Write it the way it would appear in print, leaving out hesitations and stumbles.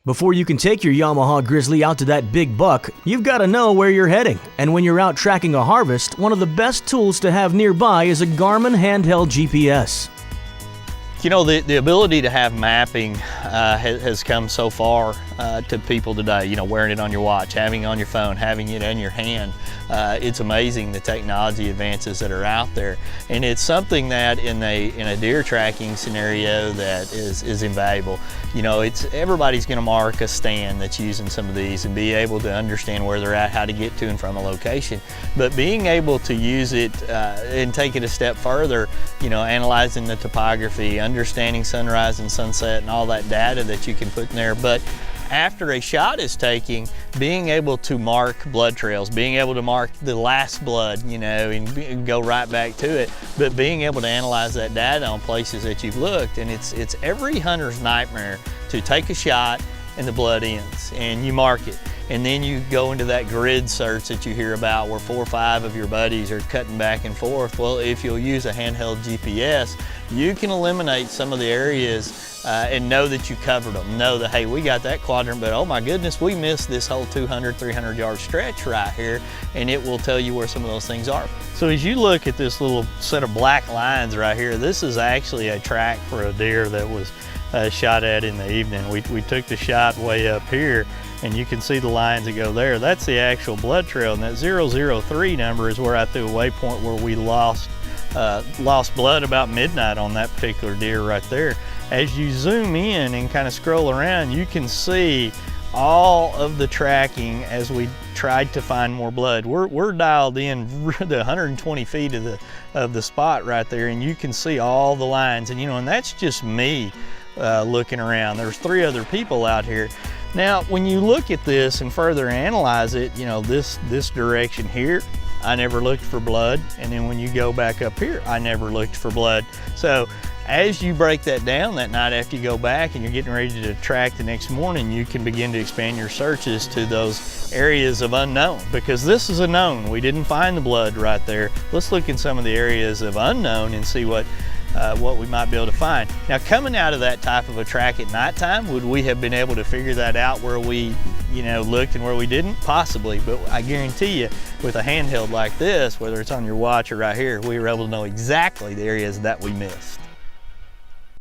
Before you can take your Yamaha Grizzly out to that big buck, you've got to know where you're heading. And when you're out tracking a harvest, one of the best tools to have nearby is a Garmin handheld GPS. You know, the ability to have mapping has come so far to people today. You know, wearing it on your watch, having it on your phone, having it in your hand. It's amazing the technology advances that are out there. And it's something that in a deer tracking scenario that is invaluable. You know, everybody's gonna mark a stand that's using some of these and be able to understand where they're at, how to get to and from a location. But being able to use it and take it a step further, you know, analyzing the topography, understanding sunrise and sunset and all that data that you can put in there. But after a shot is taken, being able to mark blood trails, being able to mark the last blood, you know, and go right back to it, but being able to analyze that data on places that you've looked. And it's every hunter's nightmare to take a shot and the blood ends and you mark it. And then you go into that grid search that you hear about where 4 or 5 of your buddies are cutting back and forth. Well, if you'll use a handheld GPS, you can eliminate some of the areas and know that you covered them. Know that, hey, we got that quadrant, but oh my goodness, we missed this whole 200, 300 yard stretch right here, and it will tell you where some of those things are. So as you look at this little set of black lines right here, this is actually a track for a deer that was shot at in the evening. We took the shot way up here, and you can see the lines that go there. That's the actual blood trail, and that 003 number is where I threw a waypoint where we lost blood about midnight on that particular deer right there. As you zoom in and kind of scroll around, you can see all of the tracking as we tried to find more blood. We're dialed in the 120 feet of the spot right there, and you can see all the lines. And you know, and that's just me looking around. There's 3 other people out here. Now, when you look at this and further analyze it, you know, this direction here, I never looked for blood. And then when you go back up here, I never looked for blood. So as you break that down that night after you go back and you're getting ready to track the next morning, you can begin to expand your searches to those areas of unknown, because this is a known. We didn't find the blood right there. Let's look in some of the areas of unknown and see what we might be able to find. Now, coming out of that type of a track at nighttime, would we have been able to figure that out where we, you know, looked and where we didn't? Possibly, but I guarantee you with a handheld like this, whether it's on your watch or right here, we were able to know exactly the areas that we missed.